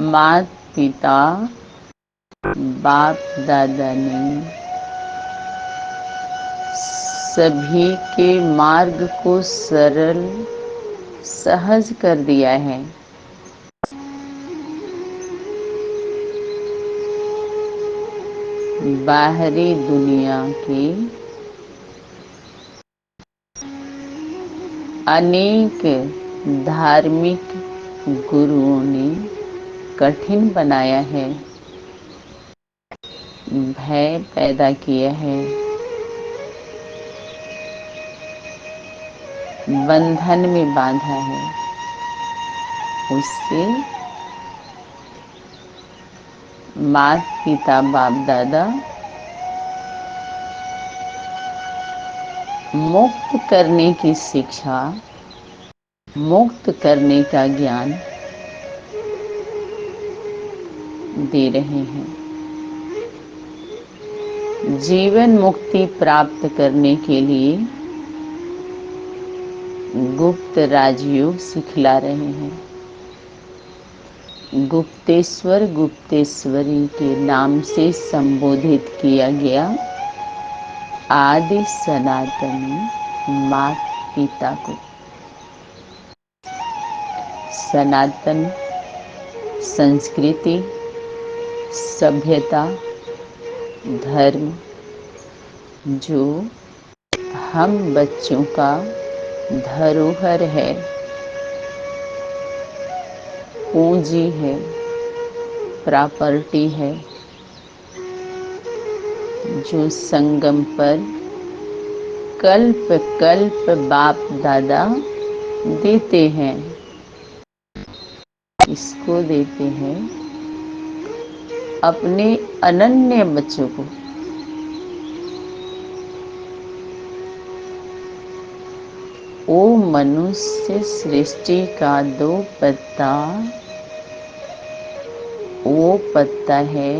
माता पिता बाप दादा ने सभी के मार्ग को सरल सहज कर दिया है। बाहरी दुनिया के अनेक धार्मिक गुरुओं ने कठिन बनाया है, भय पैदा किया है, बंधन में बांधा है। उससे माता पिता बाप दादा मुक्त करने की शिक्षा, मुक्त करने का ज्ञान दे रहे हैं। जीवन मुक्ति प्राप्त करने के लिए गुप्त राजयोग सिखला रहे हैं। गुप्तेश्वर गुप्तेश्वरी के नाम से संबोधित किया गया आदि सनातनी माता पिता को सनातन संस्कृति, सभ्यता, धर्म जो हम बच्चों का धरोहर है, पूंजी है, प्रॉपर्टी है, जो संगम पर कल्प कल्प बाप दादा देते हैं, इसको देते हैं अपने अनन्य बच्चों को। ओ मनुष्य सृष्टि का दो पत्ता, वो पत्ता है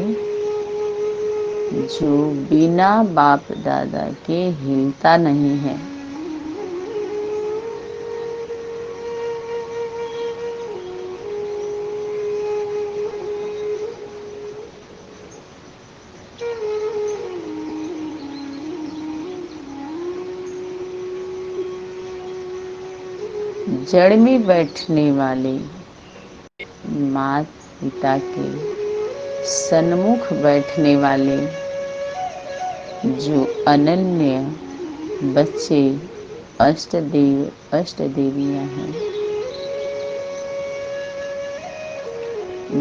जो बिना बाप दादा के हिलता नहीं है। जड़ में बैठने वाले माता पिता के सन्मुख बैठने वाले जो अनन्य बच्चे अष्टदेव अष्टदेवियां हैं,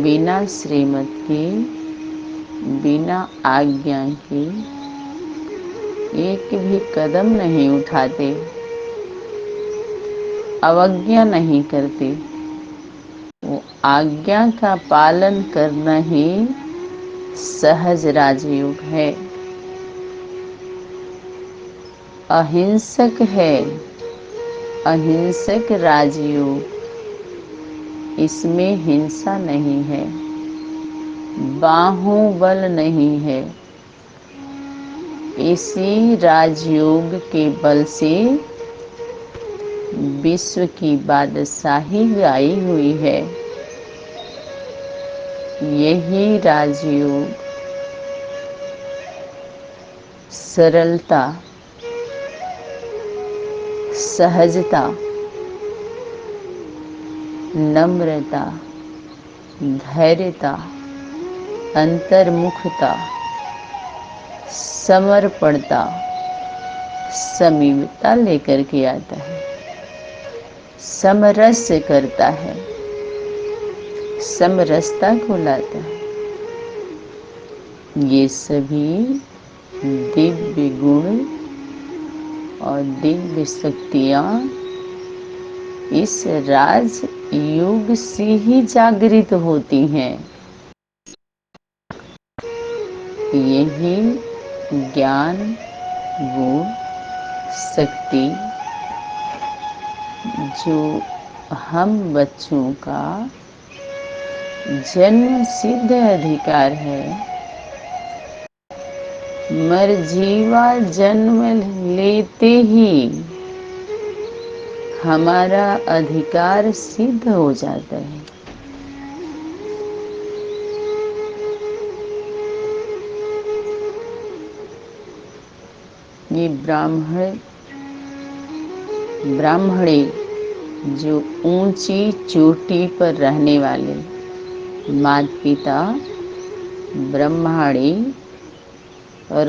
बिना श्रीमत के, बिना आज्ञा के एक भी कदम नहीं उठाते, अवज्ञा नहीं करते। वो आज्ञा का पालन करना ही सहज राजयोग है, अहिंसक है, अहिंसक राजयोग। इसमें हिंसा नहीं है, बाहुबल नहीं है। इसी राजयोग के बल से विश्व की बादशाही गाई हुई है। यही राजयोग सरलता, सहजता, नम्रता, धैर्यता, अंतर्मुखता, समर्पणता, समीपता लेकर के आता है, समरस करता है, समरसता को लाता है। ये सभी दिव्य गुण और दिव्य शक्तियां इस राज योग से ही जागृत होती हैं। यही ज्ञान, गुण, शक्ति जो हम बच्चों का जन्म सिद्ध अधिकार है, मरजीवा जन्म लेते ही हमारा अधिकार सिद्ध हो जाता है। ये ब्राह्मणे जो ऊंची चोटी पर रहने वाले, माता पिता ब्रह्माणी,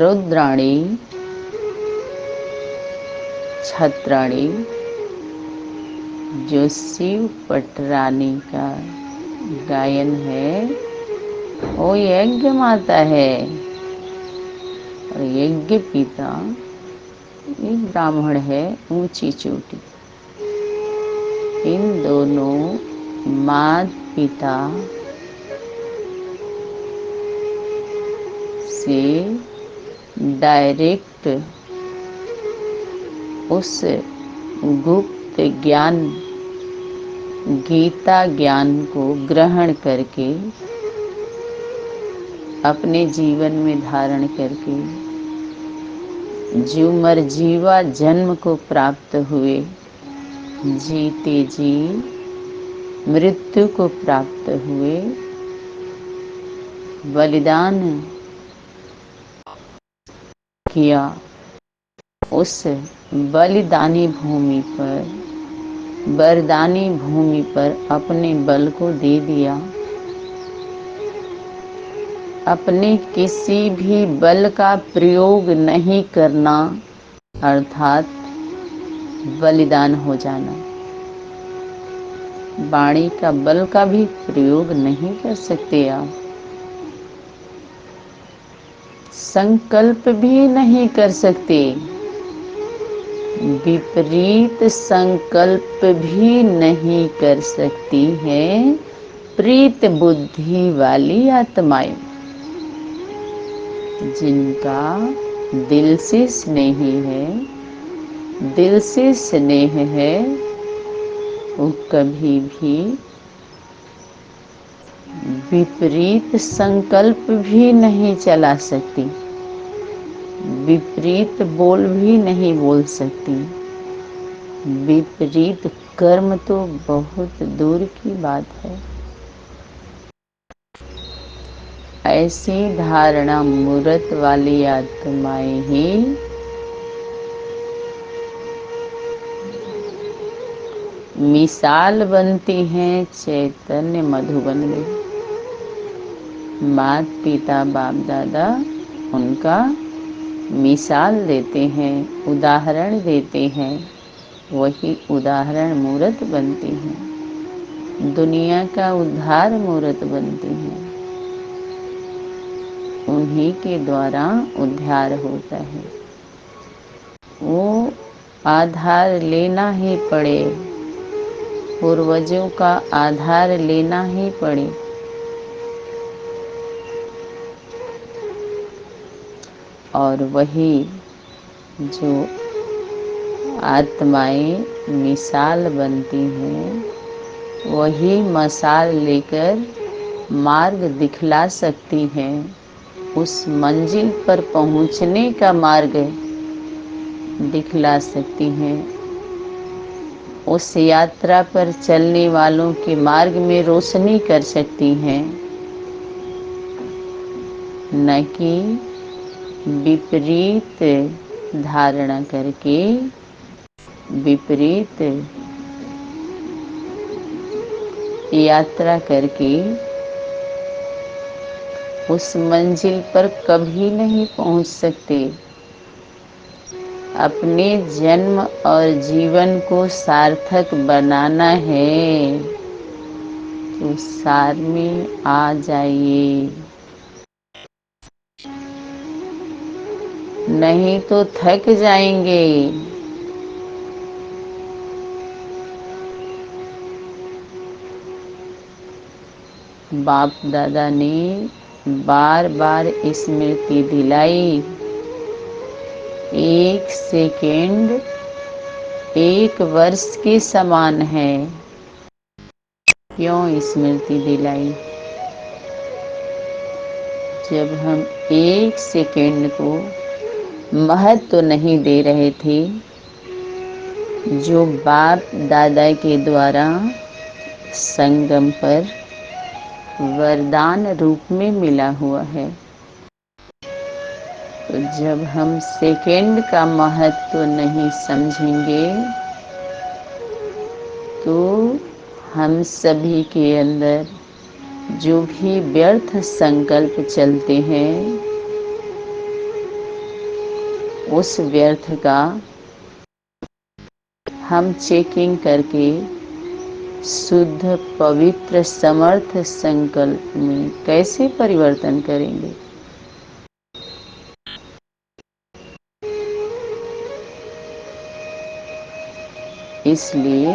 रुद्राणी, छत्राणी, जो शिव पटरानी का गायन है, वो यज्ञ माता है। और यज्ञ पिता एक ब्राह्मण है, ऊंची चोटी। इन दोनों माता पिता से डायरेक्ट उस गुप्त ज्ञान, गीता ज्ञान को ग्रहण करके अपने जीवन में धारण करके जो मरजीवा जन्म को प्राप्त हुए, जीते जी मृत्यु को प्राप्त हुए, बलिदान किया, उस बलिदानी भूमि पर, वरदानी भूमि पर अपने बल को दे दिया। अपने किसी भी बल का प्रयोग नहीं करना, अर्थात बलिदान हो जाना। वाणी का बल का भी प्रयोग नहीं कर सकते आप, संकल्प भी नहीं कर सकते, विपरीत संकल्प भी नहीं कर सकती हैं प्रीत बुद्धि वाली आत्माएं, जिनका दिल से स्नेह है, दिल से स्नेह है, वो कभी भी विपरीत संकल्प भी नहीं चला सकती, विपरीत बोल भी नहीं बोल सकती, विपरीत कर्म तो बहुत दूर की बात है। ऐसी धारणा मूर्त वाली आत्माएं ही मिसाल बनती हैं चैतन्य मधुबन में। माता पिता बाप दादा उनका मिसाल देते हैं, उदाहरण देते हैं, वही उदाहरण मूर्त बनती हैं, दुनिया का उद्धार मूर्त बनती हैं। उन्हीं के द्वारा उद्धार होता है। वो आधार लेना ही पड़े, पूर्वजों का आधार लेना ही पड़े। और वही जो आत्माएं मिसाल बनती हैं, वही मसाल लेकर मार्ग दिखला सकती हैं, उस मंजिल पर पहुंचने का मार्ग दिखला सकती हैं, उस यात्रा पर चलने वालों के मार्ग में रोशनी कर सकती हैं, न कि विपरीत धारणा करके, विपरीत यात्रा करके उस मंजिल पर कभी नहीं पहुंच सकते। अपने जन्म और जीवन को सार्थक बनाना है तो सार में आ जाइए, नहीं तो थक जाएंगे। बाप दादा ने बार बार स्मृति दिलाई, एक सेकेंड एक वर्ष के समान है। क्यों स्मृति दिलाई? जब हम एक सेकेंड को महत्व नहीं दे रहे थे, जो बाप दादा के द्वारा संगम पर वरदान रूप में मिला हुआ है, तो जब हम सेकेंड का महत्व नहीं समझेंगे तो हम सभी के अंदर जो भी व्यर्थ संकल्प चलते हैं उस व्यर्थ का हम चेकिंग करके शुद्ध पवित्र समर्थ संकल्प में कैसे परिवर्तन करेंगे। इसलिए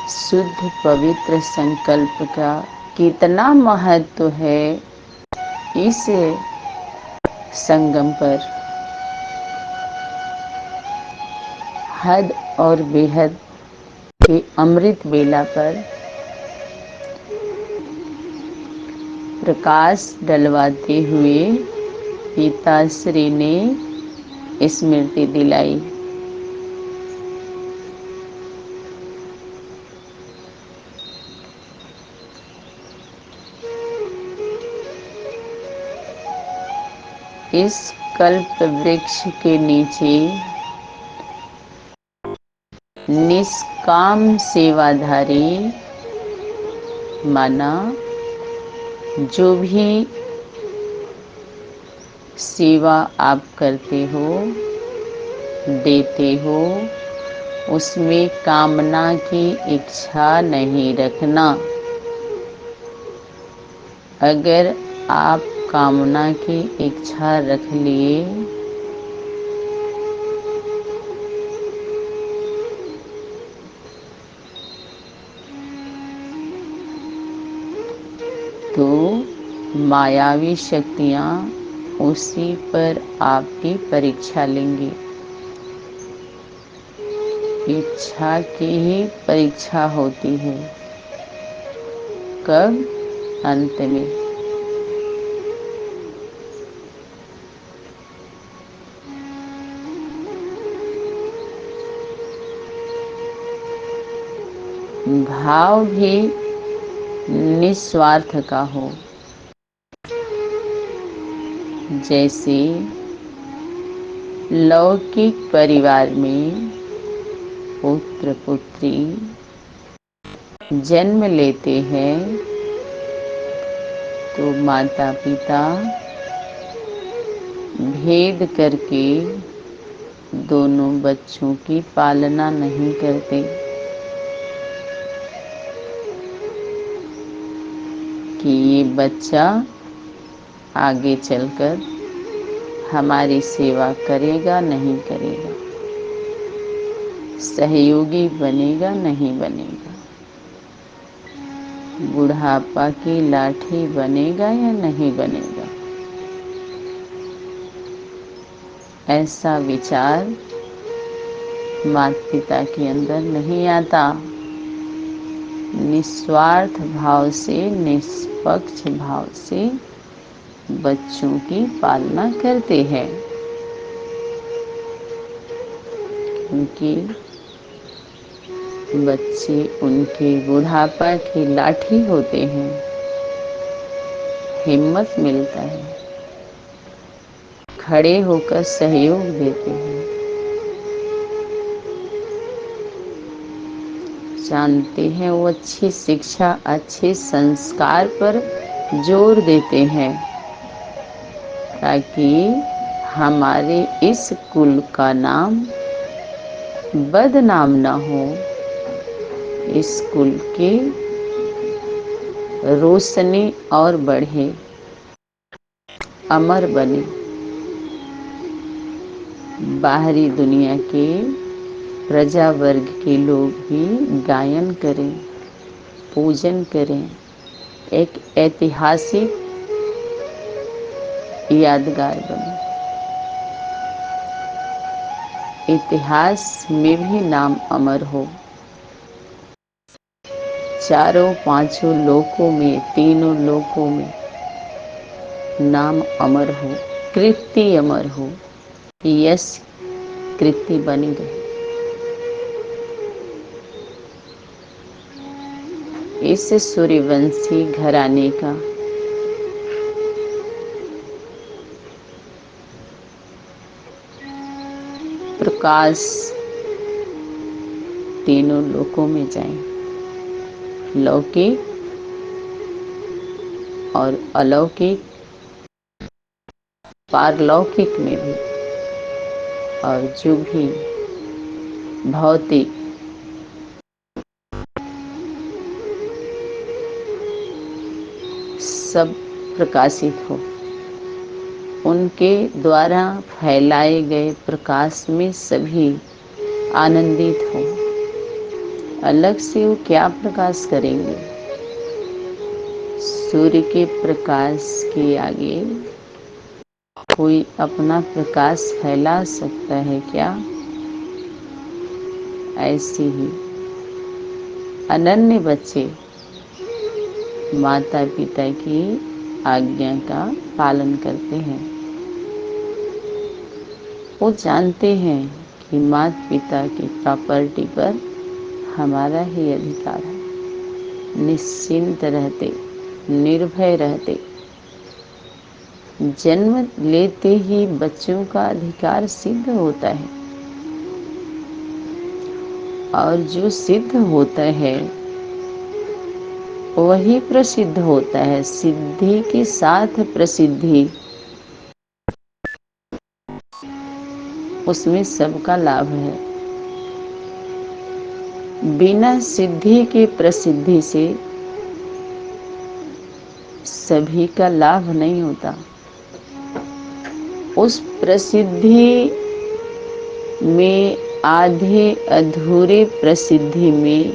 शुद्ध पवित्र संकल्प का कितना महत्व है इस संगम पर, हद और बेहद के अमृत बेला पर प्रकाश डलवाते हुए पिताश्री ने स्मृति दिलाई। इस कल्प वृक्ष के नीचे निष्काम सेवाधारी माना जो भी सेवा आप करते हो देते हो उसमें कामना की इच्छा नहीं रखना। अगर आप कामना की इच्छा रख लिए तो मायावी शक्तियाँ उसी पर आपकी परीक्षा लेंगी। इच्छा की ही परीक्षा होती है। कब? अंत में। भाव भी निस्वार्थ का हो। जैसे लौकिक परिवार में पुत्र पुत्री जन्म लेते हैं तो माता पिता भेद करके दोनों बच्चों की पालना नहीं करते कि ये बच्चा आगे चलकर हमारी सेवा करेगा नहीं करेगा, सहयोगी बनेगा नहीं बनेगा, बुढ़ापा की लाठी बनेगा या नहीं बनेगा। ऐसा विचार माता पिता के अंदर नहीं आता। निस्वार्थ भाव से निष्पक्ष भाव से बच्चों की पालना करते हैं। उनके बच्चे उनके बुढ़ापा की लाठी होते हैं। हिम्मत मिलता है, खड़े होकर सहयोग देते हैं, जानते हैं वो अच्छी शिक्षा अच्छे संस्कार पर जोर देते हैं ताकि हमारे इस कुल का नाम बदनाम ना हो, इस कुल की रोशनी और बढ़े, अमर बने। बाहरी दुनिया के प्रजा वर्ग के लोग भी गायन करें, पूजन करें, एक ऐतिहासिक यादगार बने, इतिहास में भी नाम अमर हो। चारों पांचों लोकों में, तीनों लोकों में नाम अमर हो, कृति अमर हो, यश कृति बनी रहे। इस सूर्यवंशी घराने का अवकाश तीनों लोकों में जाएं, लौकिक और अलौकिक, पारलौकिक में भी, और जो भी भौतिक सब प्रकाशित हो, उनके द्वारा फैलाए गए प्रकाश में सभी आनंदित हो। अलग से वो क्या प्रकाश करेंगे? सूर्य के प्रकाश के आगे कोई अपना प्रकाश फैला सकता है क्या? ऐसे ही अनन्य बच्चे माता पिता की आज्ञा का पालन करते हैं। वो जानते हैं कि माता पिता की प्रॉपर्टी पर हमारा ही अधिकार है। निश्चिंत रहते, निर्भय रहते, जन्म लेते ही बच्चों का अधिकार सिद्ध होता है, और जो सिद्ध होता है वही प्रसिद्ध होता है। सिद्धि के साथ प्रसिद्धि, उसमें सबका लाभ है। बिना सिद्धि के प्रसिद्धि से सभी का लाभ नहीं होता। उस प्रसिद्धि में, आधे अधूरे प्रसिद्धि में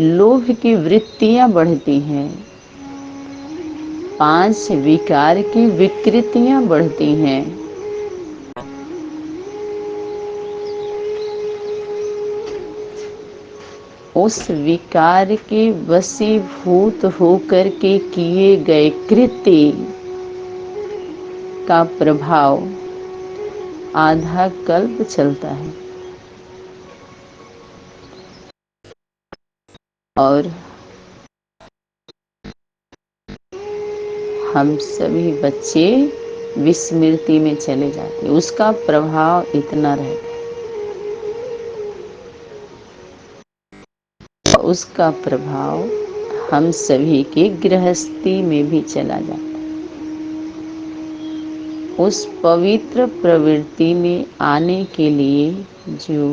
लोभ की वृत्तियां बढ़ती हैं, 5 विकार की विकृतियां बढ़ती हैं। उस विकार के वशीभूत होकर के किए गए कृत्य का प्रभाव आधा कल्प चलता है, और हम सभी बच्चे विस्मृति में चले जाते। उसका प्रभाव इतना रहता है, उसका प्रभाव हम सभी की गृहस्थी में भी चला जाता है। उस पवित्र प्रवृत्ति में आने के लिए जो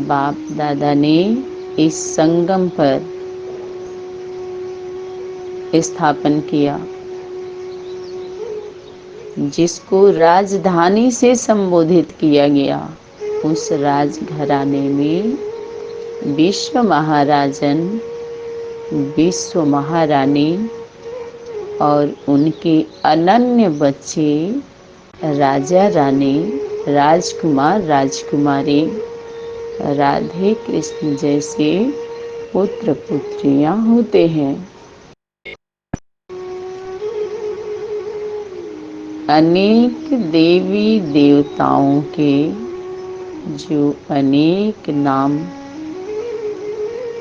बाप दादा ने इस संगम पर स्थापन किया, जिसको राजधानी से संबोधित किया गया, उस राजघराने में विश्व महाराजन, विश्व महारानी और उनके अनन्य बच्चे, राजा रानी, राजकुमार राजकुमारी, राधे कृष्ण जैसे पुत्र पुत्रियां होते हैं। अनेक देवी देवताओं के जो अनेक नाम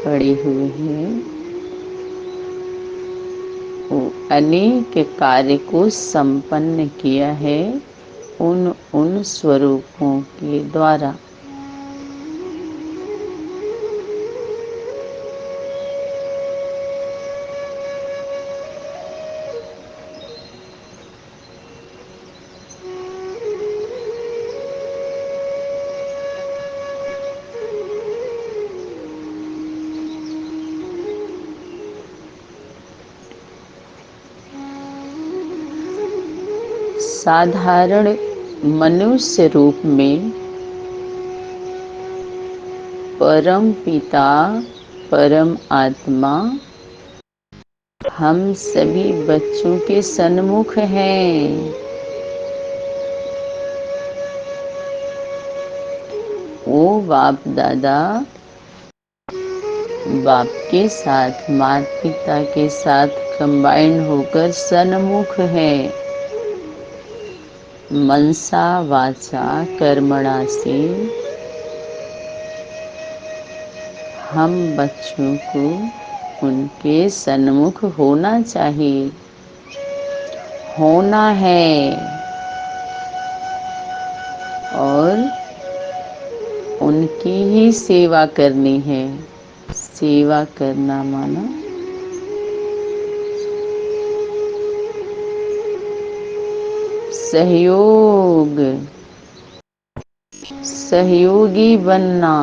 पड़े हुए हैं, वो अनेक कार्य को संपन्न किया है उन स्वरूपों के द्वारा। साधारण मनुष्य रूप में परम पिता, परम आत्मा हम सभी बच्चों के सन्मुख हैं। वो बाप दादा बाप के साथ, माता पिता के साथ कंबाइंड होकर सन्मुख है। मनसा वाचा कर्मणा से हम बच्चों को उनके सन्मुख होना चाहिए, होना है। और ही सेवा करनी है। सेवा करना माना सहयोग, सहयोगी बनना।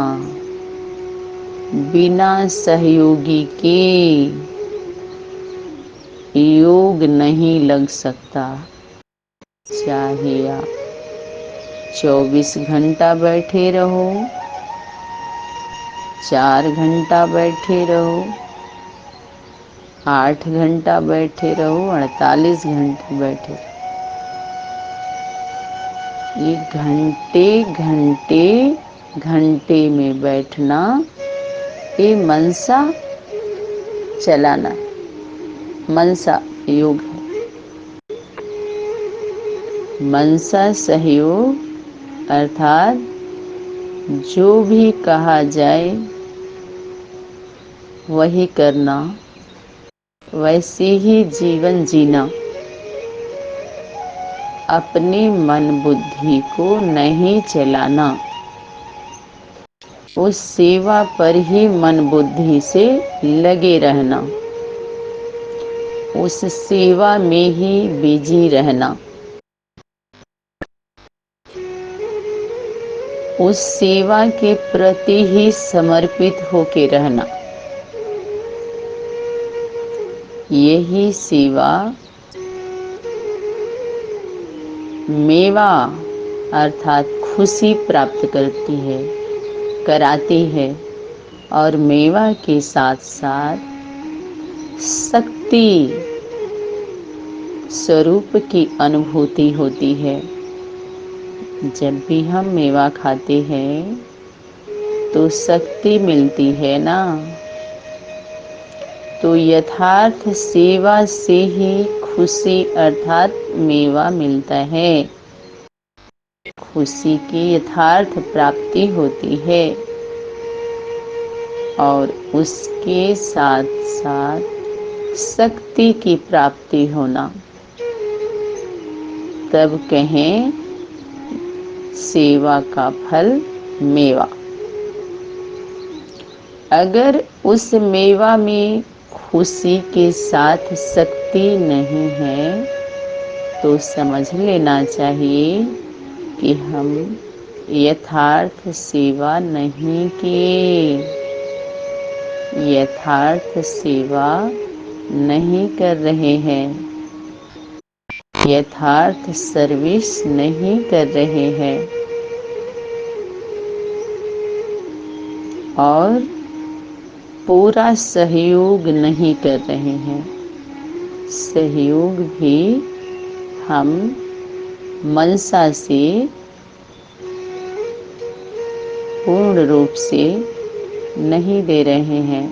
बिना सहयोगी के योग नहीं लग सकता। चाहे आप 24 घंटा बैठे रहो, 4 घंटा बैठे रहो, 8 घंटा बैठे रहो, 48 घंटे बैठे रहो, ये घंटे घंटे घंटे में बैठना, ये मनसा चलाना, मनसा योग है। मनसा सहयोग अर्थात जो भी कहा जाए वही करना, वैसे ही जीवन जीना। अपने मन बुद्धि को नहीं चलाना, उस सेवा पर ही मन बुद्धि से लगे रहना, उस सेवा में ही बिजी रहना, उस सेवा के प्रति ही समर्पित होके रहना। यही सेवा मेवा अर्थात खुशी प्राप्त करती है, कराती है, और मेवा के साथ साथ शक्ति स्वरूप की अनुभूति होती है। जब भी हम मेवा खाते हैं तो शक्ति मिलती है ना। तो यथार्थ सेवा से ही खुशी अर्थात मेवा मिलता है, खुशी की यथार्थ प्राप्ति होती है, और उसके साथ साथ शक्ति की प्राप्ति होना। तब कहें सेवा का फल मेवा। अगर उस मेवा में खुशी के साथ शक्ति नहीं है तो समझ लेना चाहिए कि हम यथार्थ सेवा नहीं किए, यथार्थ सेवा नहीं कर रहे हैं, यथार्थ सर्विस नहीं कर रहे हैं, और पूरा सहयोग नहीं कर रहे हैं। सहयोग भी हम मनसा से पूर्ण रूप से नहीं दे रहे हैं।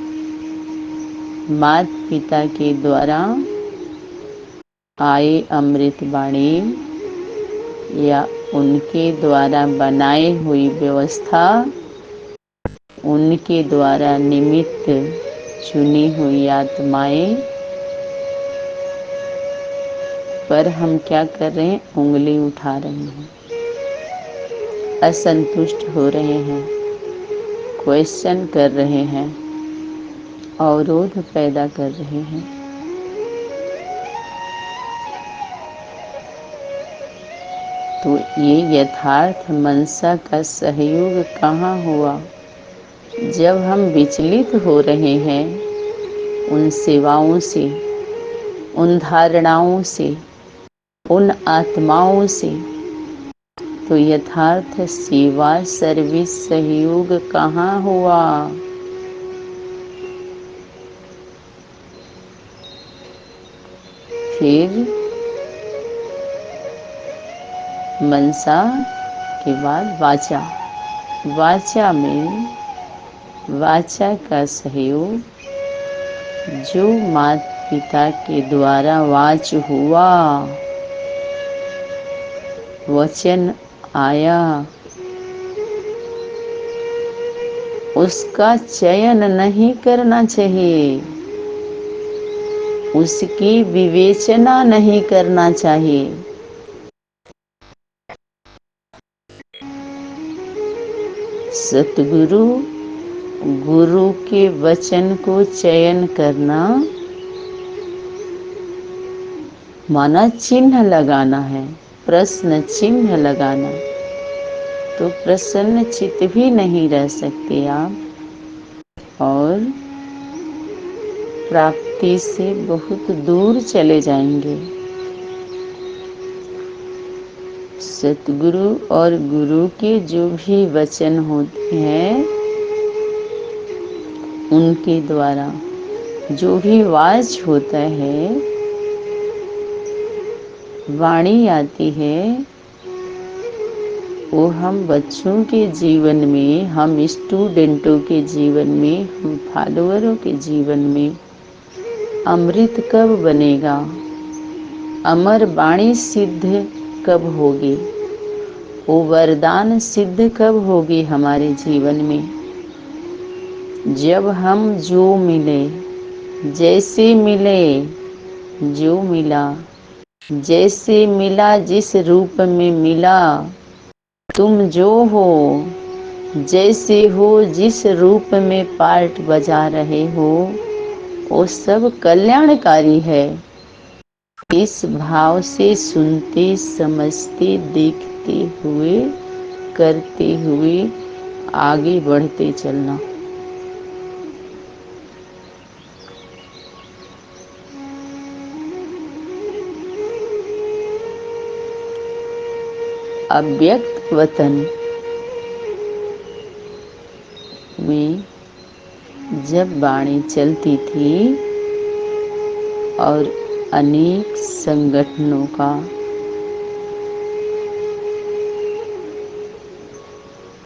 माता पिता के द्वारा आए अमृत वाणी या उनके द्वारा बनाई हुई व्यवस्था, उनके द्वारा निमित्त चुनी हुई आत्माएं पर हम क्या कर रहे हैं? उंगली उठा रहे हैं, असंतुष्ट हो रहे हैं, क्वेश्चन कर रहे हैं, अवरोध पैदा कर रहे हैं। तो ये यथार्थ मनसा का सहयोग कहाँ हुआ? जब हम विचलित हो रहे हैं उन सेवाओं से, उन धारणाओं से, उन आत्माओं से, तो यथार्थ सेवा सर्विस सहयोग कहाँ हुआ? फिर मनसा के बाद वाचा। वाचा में वाचा का सहयोग जो माता पिता के द्वारा वाच हुआ, वचन आया, उसका चयन नहीं करना चाहिए, उसकी विवेचना नहीं करना चाहिए। सतगुरु गुरु के वचन को चयन करना माना चिन्ह लगाना है, प्रश्न चिन्ह लगाना। तो प्रसन्न चित्त भी नहीं रह सकते आप और प्राप्ति से बहुत दूर चले जाएंगे। सतगुरु और गुरु के जो भी वचन होते हैं उनके द्वारा जो भी वाच होता है, वाणी आती है, वो हम बच्चों के जीवन में, हम स्टूडेंटों के जीवन में, हम फॉलोअरों के जीवन में अमृत कब बनेगा, अमर वाणी सिद्ध कब होगी, वो वरदान सिद्ध कब होगी हमारे जीवन में? जब हम जो मिले, जैसे मिले, जो मिला, जैसे मिला, जिस रूप में मिला, तुम जो हो, जैसे हो, जिस रूप में पार्ट बजा रहे हो, वो सब कल्याणकारी है। इस भाव से सुनते, समझते, देखते हुए, करते हुए आगे बढ़ते चलना। अव्यक्त वतन में जब वाणी चलती थी और अनेक संगठनों का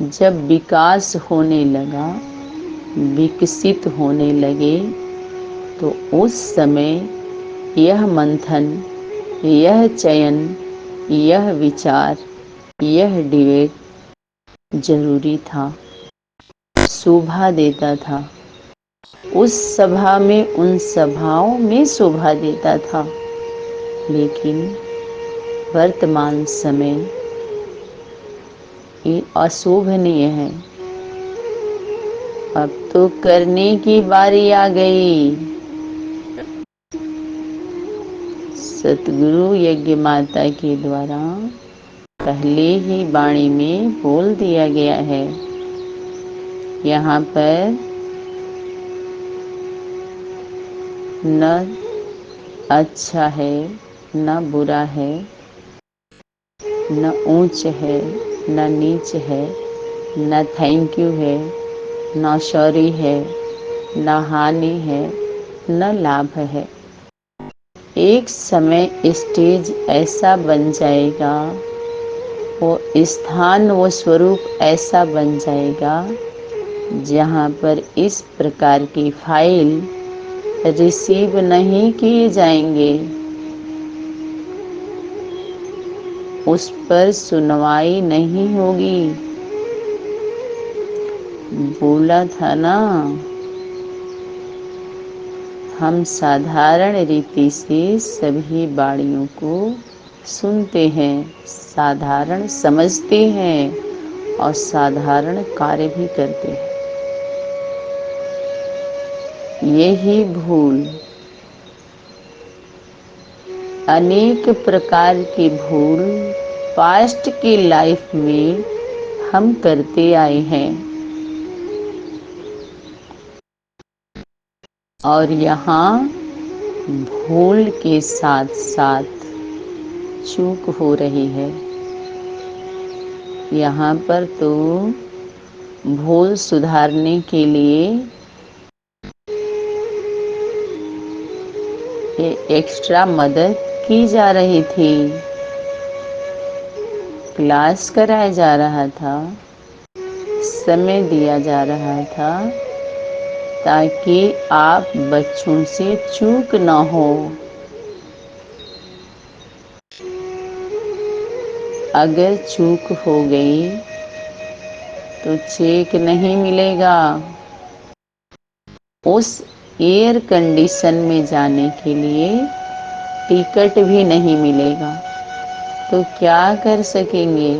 जब विकास होने लगा, विकसित होने लगे, तो उस समय यह मंथन, यह चयन, यह विचार, यह डिबेट जरूरी था, शोभा देता था। उस सभा में, उन सभाओं में शोभा देता था। लेकिन वर्तमान समय ये अशोभनीय है। अब तो करने की बारी आ गई। सतगुरु यज्ञ माता के द्वारा पहले ही वाणी में बोल दिया गया है। यहाँ पर न अच्छा है, न बुरा है, न ऊंच है, न नीच है, न थैंक यू है, न सॉरी है, न हानि है, न लाभ है। एक समय स्टेज ऐसा बन जाएगा, वो स्थान, वो स्वरूप ऐसा बन जाएगा जहाँ पर इस प्रकार की फाइल रिसीव नहीं किए जाएंगे, उस पर सुनवाई नहीं होगी। बोला था ना, हम साधारण रीति से सभी वाणियों को सुनते हैं, साधारण समझते हैं और साधारण कार्य भी करते हैं। यही भूल, अनेक प्रकार की भूल पास्ट की लाइफ में हम करते आए हैं और यहाँ भूल के साथ साथ चूक हो रही है। यहाँ पर तो भूल सुधारने के लिए ये एक्स्ट्रा मदद की जा रही थी, क्लास कराया जा रहा था, समय दिया जा रहा था ताकि आप बच्चों से चूक न हो। अगर चूक हो गई तो चेक नहीं मिलेगा, उस एयर कंडीशन में जाने के लिए टिकट भी नहीं मिलेगा। तो क्या कर सकेंगे?